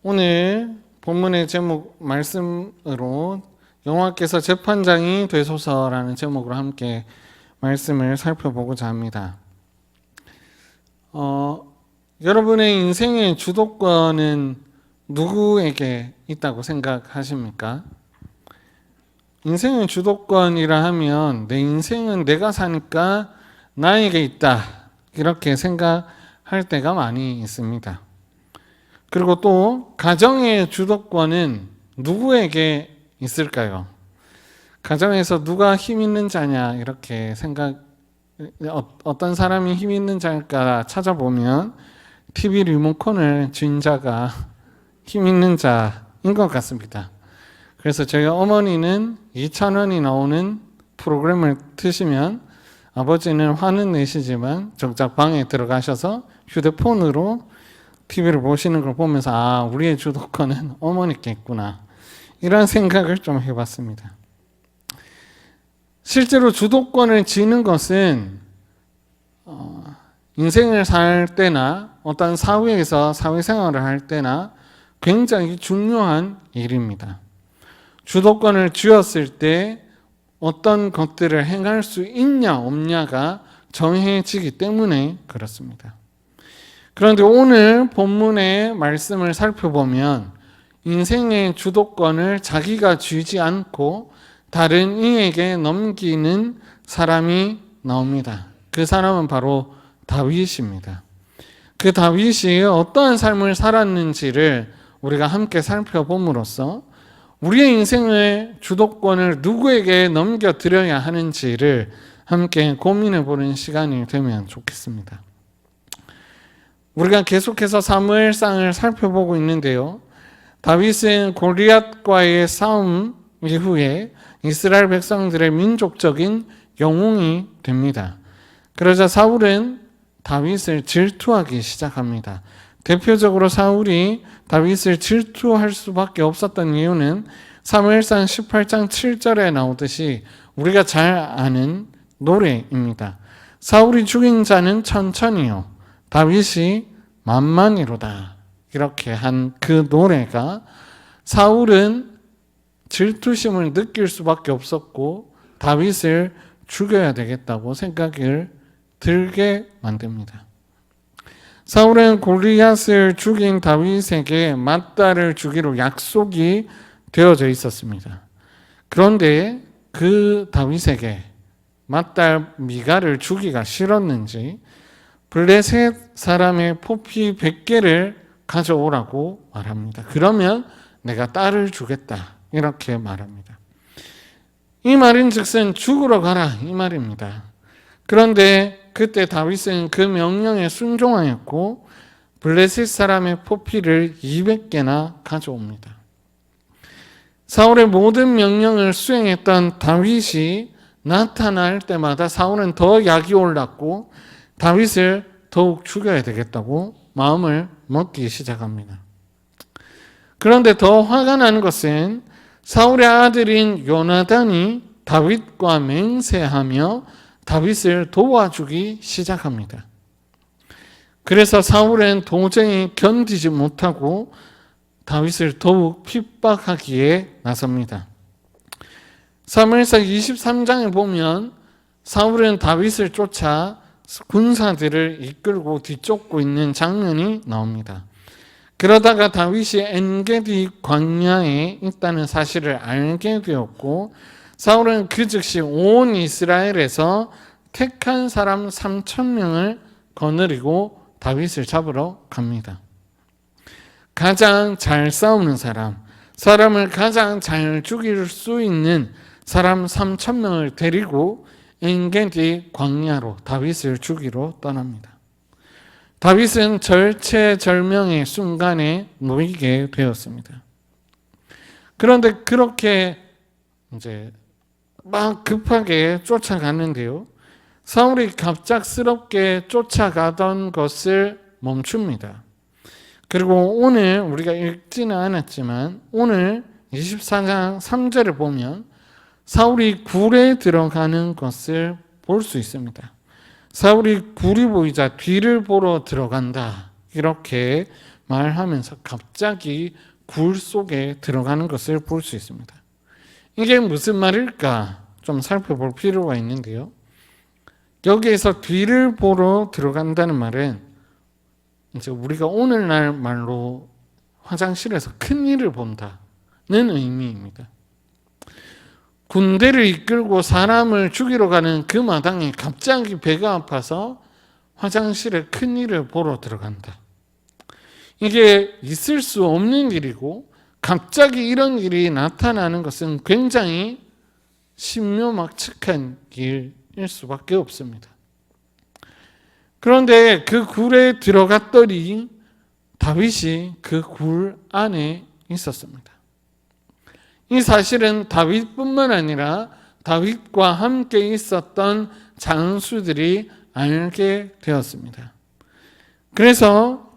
오늘 본문의 제목 말씀으로 여호와께서 재판장이 되소서라는 제목으로 함께 말씀을 살펴보고자 합니다. 여러분의 인생의 주도권은 누구에게 있다고 생각하십니까? 인생의 주도권이라 하면 내 인생은 내가 사니까 나에게 있다, 이렇게 생각할 때가 많이 있습니다. 그리고 또 가정의 주도권은 누구에게 있을까요? 가정에서 누가 힘 있는 자냐, 이렇게 어떤 사람이 힘 있는 자일까 찾아보면 TV 리모컨을 쥔 자가 힘 있는 자인 것 같습니다. 그래서 저희 어머니는 2,000원이 나오는 프로그램을 트시면 아버지는 화는 내시지만 정작 방에 들어가셔서 휴대폰으로 TV를 보시는 걸 보면서 우리의 주도권은 어머니께 있구나, 이런 생각을 좀 해봤습니다. 실제로 주도권을 쥐는 것은 인생을 살 때나 어떤 사회에서 사회생활을 할 때나 굉장히 중요한 일입니다. 주도권을 쥐었을 때 어떤 것들을 행할 수 있냐 없냐가 정해지기 때문에 그렇습니다. 그런데 오늘 본문의 말씀을 살펴보면 인생의 주도권을 자기가 쥐지 않고 다른 이에게 넘기는 사람이 나옵니다. 그 사람은 바로 다윗입니다. 그 다윗이 어떠한 삶을 살았는지를 우리가 함께 살펴봄으로써 우리의 인생의 주도권을 누구에게 넘겨드려야 하는지를 함께 고민해 보는 시간이 되면 좋겠습니다. 우리가 계속해서 사무엘상을 살펴보고 있는데요. 다윗은 골리앗과의 싸움 이후에 이스라엘 백성들의 민족적인 영웅이 됩니다. 그러자 사울은 다윗을 질투하기 시작합니다. 대표적으로 사울이 다윗을 질투할 수밖에 없었던 이유는 사무엘상 18장 7절에 나오듯이 우리가 잘 아는 노래입니다. 사울이 죽인 자는 천천히요, 다윗이 만만이로다, 이렇게 한 그 노래가 사울은 질투심을 느낄 수밖에 없었고 다윗을 죽여야 되겠다고 생각을 들게 만듭니다. 사울은 골리앗을 죽인 다윗에게 맞달을 주기로 약속이 되어져 있었습니다. 그런데 그 다윗에게 맞달 미갈을 주기가 싫었는지 블레셋 사람의 포피 100개를 가져오라고 말합니다. 그러면 내가 딸을 주겠다, 이렇게 말합니다. 이 말인 즉슨 죽으러 가라, 이 말입니다. 그런데 그때 다윗은 그 명령에 순종하였고 블레셋 사람의 포피를 200개나 가져옵니다. 사울의 모든 명령을 수행했던 다윗이 나타날 때마다 사울은 더 약이 올랐고 다윗을 더욱 죽여야 되겠다고 마음을 먹기 시작합니다. 그런데 더 화가 나는 것은 사울의 아들인 요나단이 다윗과 맹세하며 다윗을 도와주기 시작합니다. 그래서 사울은 도저히 견디지 못하고 다윗을 더욱 핍박하기에 나섭니다. 사무엘상 23장에 보면 사울은 다윗을 쫓아 군사들을 이끌고 뒤쫓고 있는 장면이 나옵니다. 그러다가 다윗이 엔게디 광야에 있다는 사실을 알게 되었고 사울은 그 즉시 온 이스라엘에서 택한 사람 3,000명을 거느리고 다윗을 잡으러 갑니다. 가장 잘 싸우는 사람, 사람을 가장 잘 죽일 수 있는 사람 3,000명을 데리고 엔게디 광야로 다윗을 죽이러 떠납니다. 다윗은 절체절명의 순간에 놓이게 되었습니다. 그런데 그렇게 이제 막 급하게 쫓아갔는데요, 사울이 갑작스럽게 쫓아가던 것을 멈춥니다. 그리고 오늘 우리가 읽지는 않았지만 오늘 24장 3절을 보면 사울이 굴에 들어가는 것을 볼 수 있습니다. 사울이 굴이 보이자 뒤를 보러 들어간다, 이렇게 말하면서 갑자기 굴 속에 들어가는 것을 볼 수 있습니다. 이게 무슨 말일까 좀 살펴볼 필요가 있는데요. 여기에서 뒤를 보러 들어간다는 말은 이제 우리가 오늘날 말로 화장실에서 큰일을 본다는 의미입니다. 군대를 이끌고 사람을 죽이러 가는 그 마당에 갑자기 배가 아파서 화장실에 큰일을 보러 들어간다. 이게 있을 수 없는 일이고 갑자기 이런 일이 나타나는 것은 굉장히 신묘막측한 일일 수밖에 없습니다. 그런데 그 굴에 들어갔더니 다윗이 그 굴 안에 있었습니다. 이 사실은 다윗뿐만 아니라 다윗과 함께 있었던 장수들이 알게 되었습니다. 그래서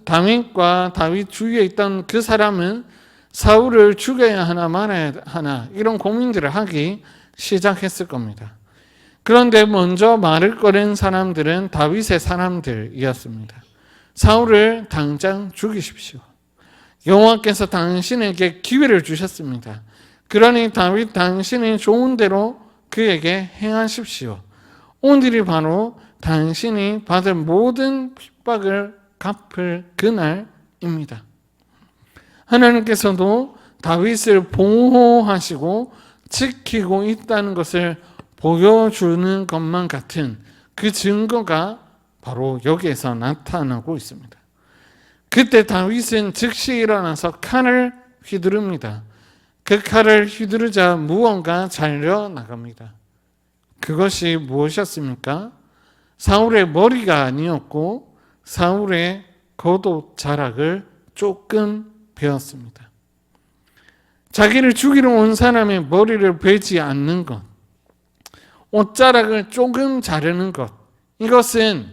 다윗과 다윗 주위에 있던 그 사람은 사울을 죽여야 하나 말아야 하나 이런 고민들을 하기 시작했을 겁니다. 그런데 먼저 말을 꺼낸 사람들은 다윗의 사람들이었습니다. 사울을 당장 죽이십시오. 여호와께서 당신에게 기회를 주셨습니다. 그러니 다윗 당신이 좋은 대로 그에게 행하십시오. 오늘이 바로 당신이 받은 모든 핍박을 갚을 그날입니다. 하나님께서도 다윗을 보호하시고 지키고 있다는 것을 보여주는 것만 같은 그 증거가 바로 여기에서 나타나고 있습니다. 그때 다윗은 즉시 일어나서 칼을 휘두릅니다. 그 칼을 휘두르자 무언가 잘려 나갑니다. 그것이 무엇이었습니까? 사울의 머리가 아니었고 사울의 겉옷 자락을 조금 베었습니다. 자기를 죽이러 온 사람의 머리를 베지 않는 것, 옷자락을 조금 자르는 것, 이것은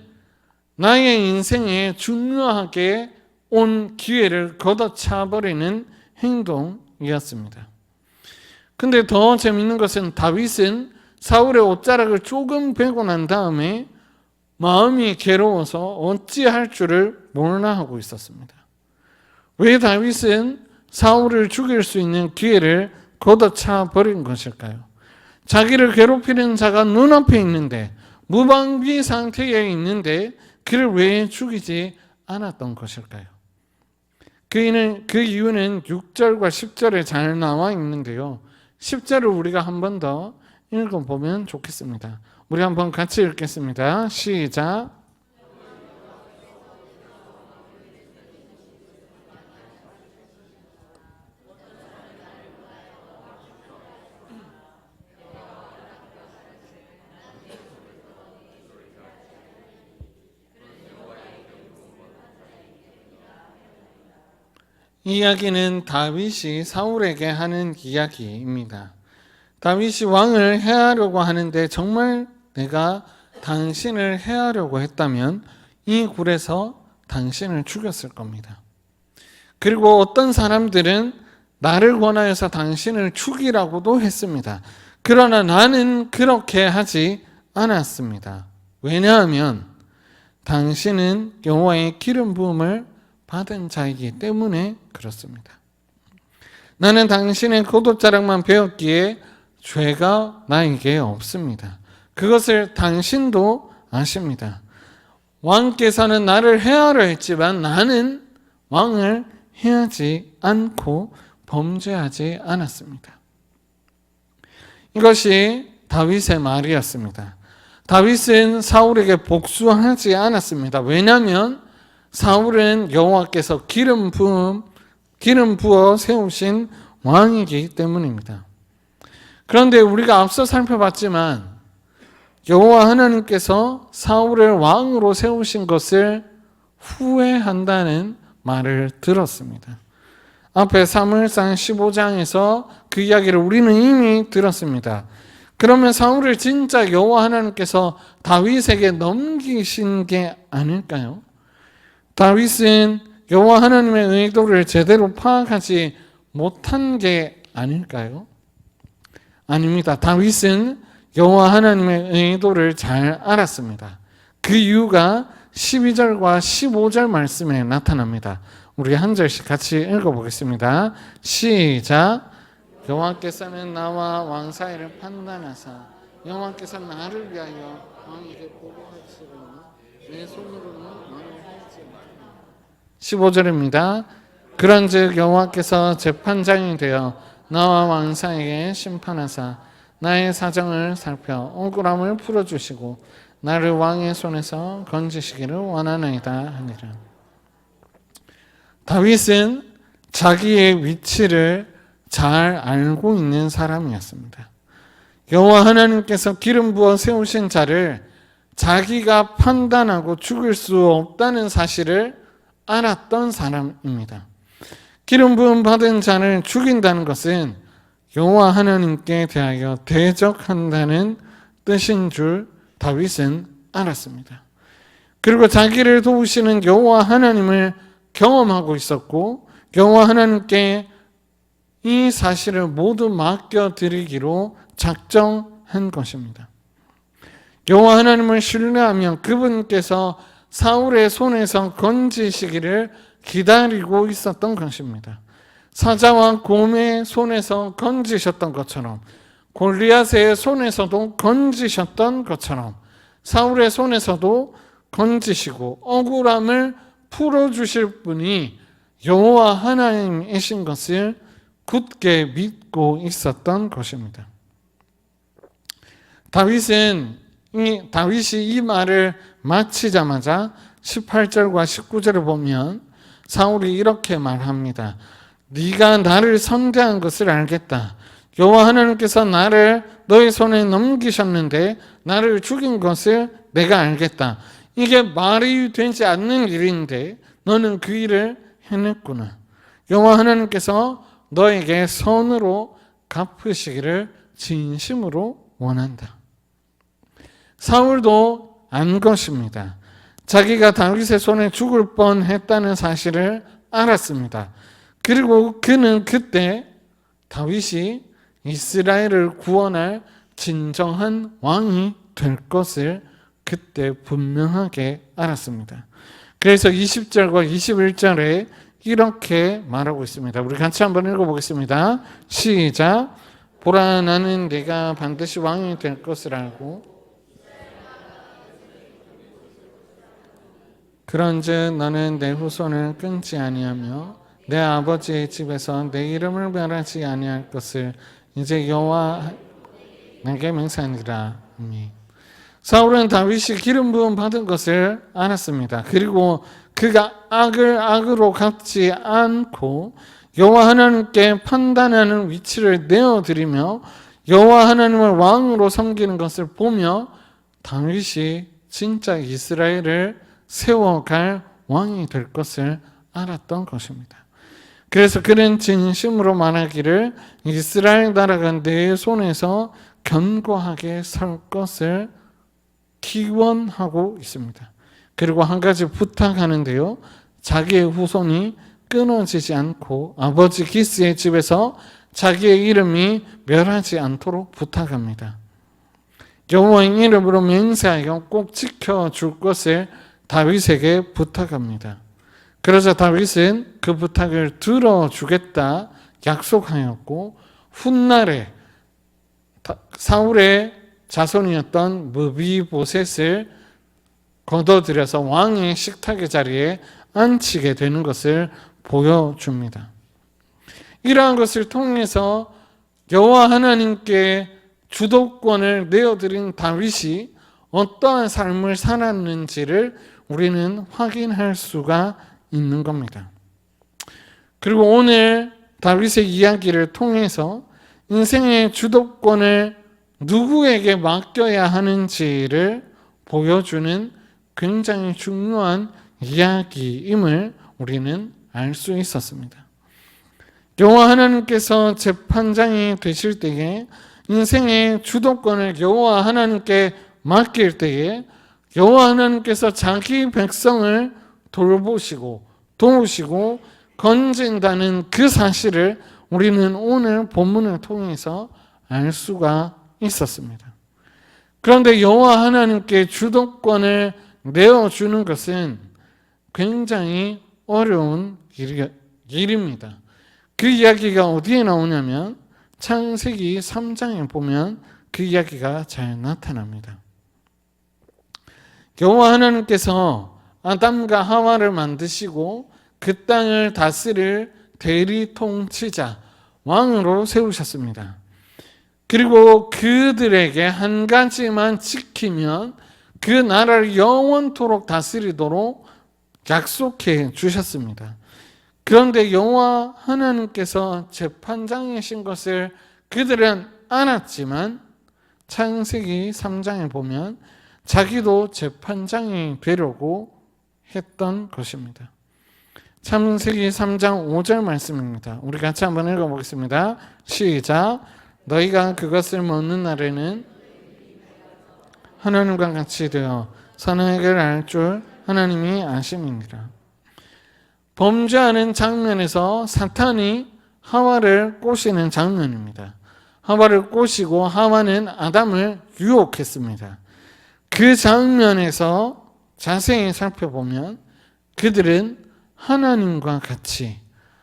나의 인생에 중요하게 온 기회를 걷어차버리는 행동이었습니다. 근데 더 재밌는 것은 다윗은 사울의 옷자락을 조금 베고 난 다음에 마음이 괴로워서 어찌할 줄을 몰라 하고 있었습니다. 왜 다윗은 사울을 죽일 수 있는 기회를 걷어차 버린 것일까요? 자기를 괴롭히는 자가 눈앞에 있는데, 무방비 상태에 있는데 그를 왜 죽이지 않았던 것일까요? 그 이유는 6절과 10절에 잘 나와 있는데요. 10절을 우리가 한 번 더 읽어보면 좋겠습니다. 우리 한번 같이 읽겠습니다. 시작. 이 이야기는 다윗이 사울에게 하는 이야기입니다. 다윗이 왕을 해하려고 하는데 정말 내가 당신을 해하려고 했다면 이 굴에서 당신을 죽였을 겁니다. 그리고 어떤 사람들은 나를 권하여서 당신을 죽이라고도 했습니다. 그러나 나는 그렇게 하지 않았습니다. 왜냐하면 당신은 여호와의 기름 부음을 받은 자이기 때문에 그렇습니다. 나는 당신의 겉옷자락만 베었기에 죄가 나에게 없습니다. 그것을 당신도 아십니다. 왕께서는 나를 해하려 했지만 나는 왕을 해하지 않고 범죄하지 않았습니다. 이것이 다윗의 말이었습니다. 다윗은 사울에게 복수하지 않았습니다. 왜냐하면 사울은 여호와께서 기름 부어 세우신 왕이기 때문입니다. 그런데 우리가 앞서 살펴봤지만 여호와 하나님께서 사울을 왕으로 세우신 것을 후회한다는 말을 들었습니다. 앞에 사무엘상 15장에서 그 이야기를 우리는 이미 들었습니다. 그러면 사울을 진짜 여호와 하나님께서 다윗에게 넘기신 게 아닐까요? 다윗은 여호와 하나님의 의도를 제대로 파악하지 못한 게 아닐까요? 아닙니다. 다윗은 여호와 하나님의 의도를 잘 알았습니다. 그 이유가 12절과 15절 말씀에 나타납니다. 우리 한 절씩 같이 읽어보겠습니다. 시작. 여호와께서는 나와 왕 사이를 판단하사 여호와께서 나를 위하여 왕에게 보고하시리니 내 손으로는 왕을 하지 못하리라. 15절입니다. 그런즉 여호와께서 재판장이 되어 나와 왕 사이에 심판하사 나의 사정을 살펴 억울함을 풀어주시고 나를 왕의 손에서 건지시기를 원하나이다 하니라. 다윗은 자기의 위치를 잘 알고 있는 사람이었습니다. 여호와 하나님께서 기름 부어 세우신 자를 자기가 판단하고 죽일 수 없다는 사실을 알았던 사람입니다. 기름 부음 받은 자를 죽인다는 것은 여호와 하나님께 대하여 대적한다는 뜻인 줄 다윗은 알았습니다. 그리고 자기를 도우시는 여호와 하나님을 경험하고 있었고 여호와 하나님께 이 사실을 모두 맡겨드리기로 작정한 것입니다. 여호와 하나님을 신뢰하며 그분께서 사울의 손에서 건지시기를 기다리고 있었던 것입니다. 사자와 곰의 손에서 건지셨던 것처럼 골리앗의 손에서도 건지셨던 것처럼 사울의 손에서도 건지시고 억울함을 풀어주실 분이 여호와 하나님이신 것을 굳게 믿고 있었던 것입니다. 다윗이 이 말을 마치자마자 18절과 19절을 보면 사울이 이렇게 말합니다. 네가 나를 선대한 것을 알겠다. 여호와 하나님께서 나를 너의 손에 넘기셨는데 나를 죽인 것을 내가 알겠다. 이게 말이 되지 않는 일인데 너는 그 일을 해냈구나. 여호와 하나님께서 너에게 선으로 갚으시기를 진심으로 원한다. 사울도 안 것입니다. 자기가 다윗의 손에 죽을 뻔했다는 사실을 알았습니다. 그리고 그는 그때 다윗이 이스라엘을 구원할 진정한 왕이 될 것을 그때 분명하게 알았습니다. 그래서 20절과 21절에 이렇게 말하고 있습니다. 우리 같이 한번 읽어보겠습니다. 시작. 보라, 나는 네가 반드시 왕이 될 것을 알고 그런즉 너는 내 후손을 끊지 아니하며 내 아버지의 집에서 내 이름을 멸하지 아니할 것을 이제 여호와 내게 맹세하니라. 사울은 다윗이 기름 부음 받은 것을 알았습니다. 그리고 그가 악을 악으로 갚지 않고 여호와 하나님께 판단하는 위치를 내어드리며 여호와 하나님을 왕으로 섬기는 것을 보며 다윗이 진짜 이스라엘을 세워갈 왕이 될 것을 알았던 것입니다. 그래서 그는 진심으로 말하기를 이스라엘 나라가 내 손에서 견고하게 설 것을 기원하고 있습니다. 그리고 한 가지 부탁하는데요. 자기의 후손이 끊어지지 않고 아버지 기스의 집에서 자기의 이름이 멸하지 않도록 부탁합니다. 여호와의 이름으로 맹세하여 꼭 지켜줄 것을 다윗에게 부탁합니다. 그러자 다윗은 그 부탁을 들어주겠다 약속하였고 훗날에 사울의 자손이었던 무비보셋을 거둬들여서 왕의 식탁의 자리에 앉히게 되는 것을 보여줍니다. 이러한 것을 통해서 여호와 하나님께 주도권을 내어드린 다윗이 어떠한 삶을 살았는지를 우리는 확인할 수가 있는 겁니다. 그리고 오늘 다윗의 이야기를 통해서 인생의 주도권을 누구에게 맡겨야 하는지를 보여주는 굉장히 중요한 이야기임을 우리는 알 수 있었습니다. 여호와 하나님께서 재판장이 되실 때에 인생의 주도권을 여호와 하나님께 맡길 때에 여호와 하나님께서 자기 백성을 돌보시고 도우시고 건진다는 그 사실을 우리는 오늘 본문을 통해서 알 수가 있었습니다. 그런데 여호와 하나님께 주도권을 내어주는 것은 굉장히 어려운 일입니다. 그 이야기가 어디에 나오냐면 창세기 3장에 보면 그 이야기가 잘 나타납니다. 여호와 하나님께서 아담과 하와를 만드시고 그 땅을 다스릴 대리 통치자, 왕으로 세우셨습니다. 그리고 그들에게 한 가지만 지키면 그 나라를 영원토록 다스리도록 약속해 주셨습니다. 그런데 여호와 하나님께서 재판장이신 것을 그들은 알았지만 창세기 3장에 보면 자기도 재판장이 되려고 했던 것입니다. 창세기 3장 5절 말씀입니다. 우리 같이 한번 읽어보겠습니다. 시작. 너희가 그것을 먹는 날에는 하나님과 같이 되어 선악을 알 줄 하나님이 아심이니라. 범죄하는 장면에서 사탄이 하와를 꼬시는 장면입니다. 하와를 꼬시고 하와는 아담을 유혹했습니다. 그 장면에서 자세히 살펴보면 그들은 하나님과 같이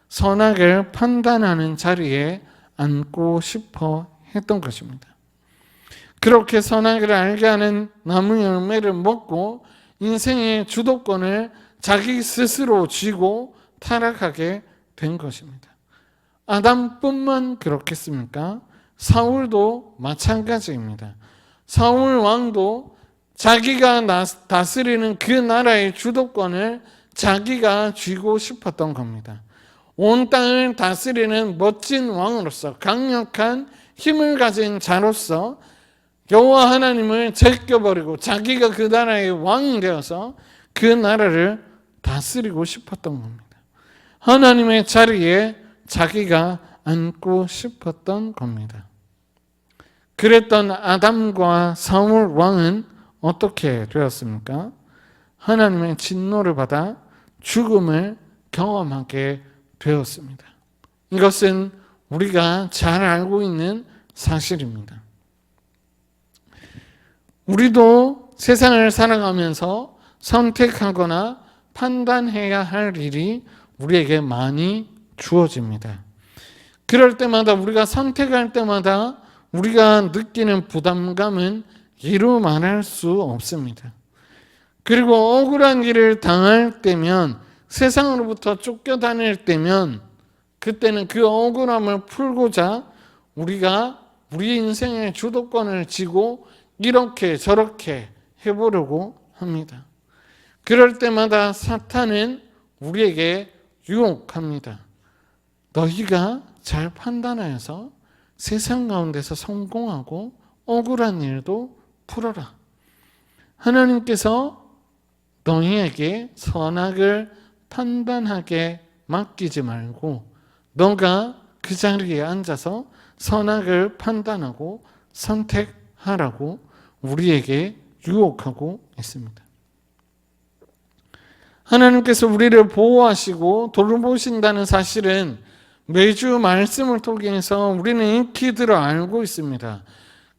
선악을 판단하는 자리에 앉고 싶어 했던 것입니다. 그렇게 선악을 알게 하는 나무 열매를 먹고 인생의 주도권을 자기 스스로 쥐고 타락하게 된 것입니다. 아담뿐만 그렇겠습니까? 사울도 마찬가지입니다. 사울 왕도 자기가 다스리는 그 나라의 주도권을 자기가 쥐고 싶었던 겁니다. 온 땅을 다스리는 멋진 왕으로서, 강력한 힘을 가진 자로서 여호와 하나님을 제껴버리고 자기가 그 나라의 왕이 되어서 그 나라를 다스리고 싶었던 겁니다. 하나님의 자리에 자기가 앉고 싶었던 겁니다. 그랬던 아담과 사울 왕은 어떻게 되었습니까? 하나님의 진노를 받아 죽음을 경험하게 되었습니다. 이것은 우리가 잘 알고 있는 사실입니다. 우리도 세상을 살아가면서 선택하거나 판단해야 할 일이 우리에게 많이 주어집니다. 그럴 때마다 우리가 선택할 때마다 우리가 느끼는 부담감은 이루 말할 수 없습니다. 그리고 억울한 일을 당할 때면, 세상으로부터 쫓겨다닐 때면 그때는 그 억울함을 풀고자 우리가 우리 인생의 주도권을 쥐고 이렇게 저렇게 해보려고 합니다. 그럴 때마다 사탄은 우리에게 유혹합니다. 너희가 잘 판단하여서 세상 가운데서 성공하고 억울한 일도 풀어라. 하나님께서 너희에게 선악을 판단하게 맡기지 말고 너가 그 자리에 앉아서 선악을 판단하고 선택하라고 우리에게 유혹하고 있습니다. 하나님께서 우리를 보호하시고 돌보신다는 사실은 매주 말씀을 통해서 우리는 익히 들어 알고 있습니다.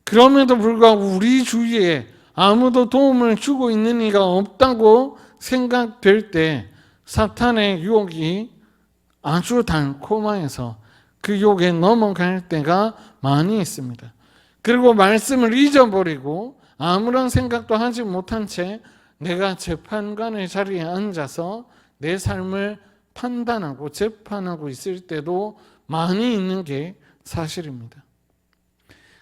그럼에도 불구하고 우리 주위에 아무도 도움을 주고 있는 이가 없다고 생각될 때 사탄의 유혹이 아주 달콤해서 그 유혹에 넘어갈 때가 많이 있습니다. 그리고 말씀을 잊어버리고 아무런 생각도 하지 못한 채 내가 재판관의 자리에 앉아서 내 삶을 판단하고 재판하고 있을 때도 많이 있는 게 사실입니다.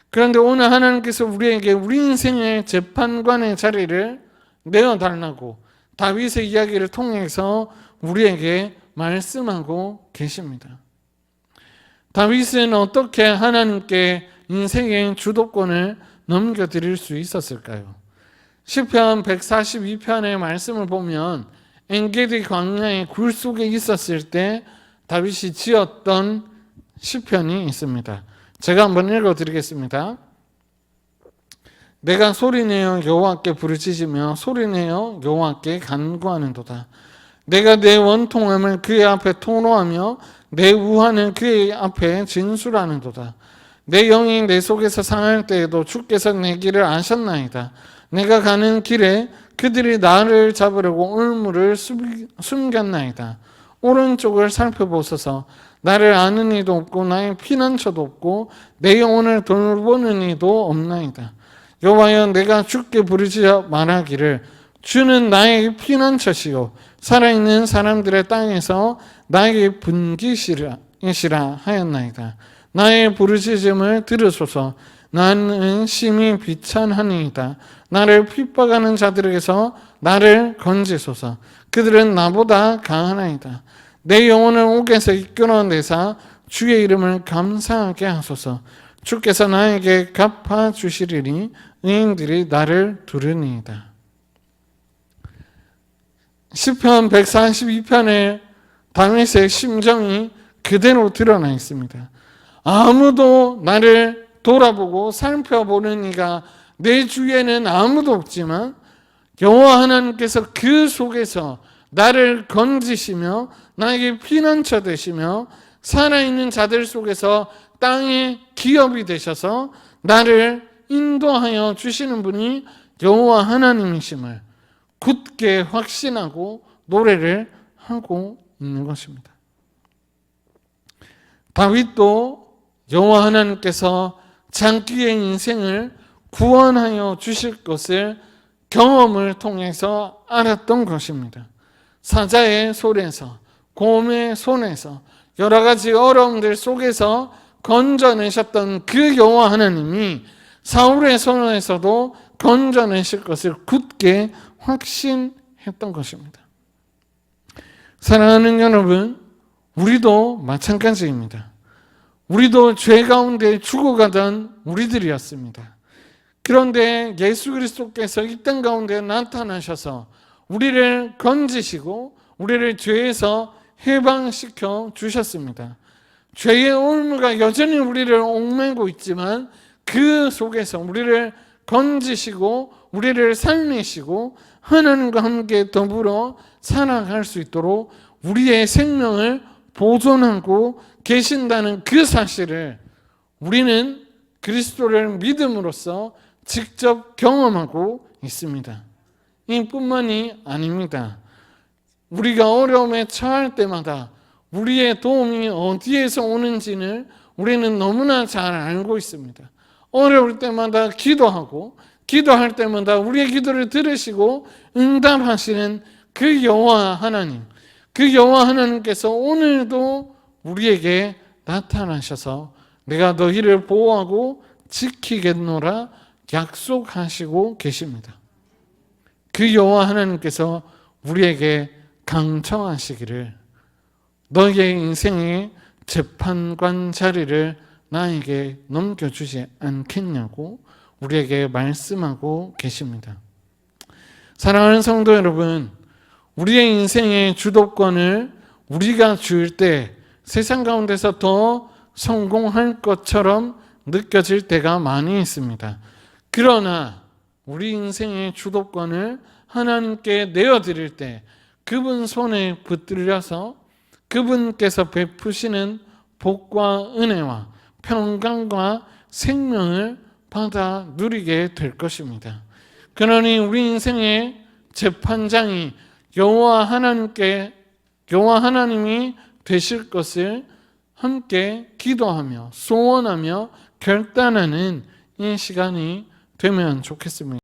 그런데 오늘 하나님께서 우리에게 우리 인생의 재판관의 자리를 내어달라고 다윗의 이야기를 통해서 우리에게 말씀하고 계십니다. 다윗은 어떻게 하나님께 인생의 주도권을 넘겨드릴 수 있었을까요? 시편 142편의 말씀을 보면 엔게디 광야의 굴 속에 있었을 때 다윗이 지었던 시편이 있습니다. 제가 한번 읽어드리겠습니다. 내가 소리내어 여호와께 부르짖으며 소리내어 여호와께 간구하는도다. 내가 내 원통함을 그의 앞에 토로하며 내 우환을 그의 앞에 진술하는도다. 내 영이 내 속에서 상할 때에도 주께서 내 길을 아셨나이다. 내가 가는 길에 그들이 나를 잡으려고 올무를 숨겼나이다. 오른쪽을 살펴보소서. 나를 아는 이도 없고 나의 피난처도 없고 내 영혼을 돌보는 이도 없나이다. 여호와여, 내가 주께 부르짖어 말하기를 주는 나의 피난처시요 살아있는 사람들의 땅에서 나에게 분기시라 하였나이다. 나의 부르짖음을 들으소서. 나는 심히 비천하니이다. 나를 핍박하는 자들에게서 나를 건지소서. 그들은 나보다 강하나이다. 내 영혼을 옥에서 이끌어내사 주의 이름을 감사하게 하소서. 주께서 나에게 갚아주시리니 의인들이 나를 두르니이다. 시편 142편에 다윗의 심정이 그대로 드러나 있습니다. 아무도 나를 돌아보고 살펴보는 이가 내 주위에는 아무도 없지만 여호와 하나님께서 그 속에서 나를 건지시며 나에게 피난처 되시며 살아있는 자들 속에서 땅의 기업이 되셔서 나를 인도하여 주시는 분이 여호와 하나님이심을 굳게 확신하고 노래를 하고 있는 것입니다. 다윗도 여호와 하나님께서 장기의 인생을 구원하여 주실 것을 경험을 통해서 알았던 것입니다. 사자의 손에서, 곰의 손에서, 여러 가지 어려움들 속에서 건져내셨던 그 여호와 하나님이 사울의 손에서도 건져내실 것을 굳게 확신했던 것입니다. 사랑하는 여러분, 우리도 마찬가지입니다. 우리도 죄 가운데 죽어가던 우리들이었습니다. 그런데 예수 그리스도께서 이 땅 가운데 나타나셔서 우리를 건지시고 우리를 죄에서 해방시켜 주셨습니다. 죄의 올무가 여전히 우리를 옥매고 있지만 그 속에서 우리를 건지시고 우리를 살리시고 하나님과 함께 더불어 살아갈 수 있도록 우리의 생명을 보존하고 계신다는 그 사실을 우리는 그리스도를 믿음으로써 직접 경험하고 있습니다. 이뿐만이 아닙니다. 우리가 어려움에 처할 때마다 우리의 도움이 어디에서 오는지를 우리는 너무나 잘 알고 있습니다. 어려울 때마다 기도하고 기도할 때마다 우리의 기도를 들으시고 응답하시는 그 여호와 하나님, 그 여호와 하나님께서 오늘도 우리에게 나타나셔서 내가 너희를 보호하고 지키겠노라 약속하시고 계십니다. 그 여호와 하나님께서 우리에게 강청하시기를 너희의 인생의 재판관 자리를 나에게 넘겨주지 않겠냐고 우리에게 말씀하고 계십니다. 사랑하는 성도 여러분, 우리의 인생의 주도권을 우리가 줄 때 세상 가운데서 더 성공할 것처럼 느껴질 때가 많이 있습니다. 그러나 우리 인생의 주도권을 하나님께 내어드릴 때 그분 손에 붙들려서 그분께서 베푸시는 복과 은혜와 평강과 생명을 받아 누리게 될 것입니다. 그러니 우리 인생의 재판장이 여호와 하나님이 되실 것을 함께 기도하며 소원하며 결단하는 이 시간이 되면 좋겠습니다.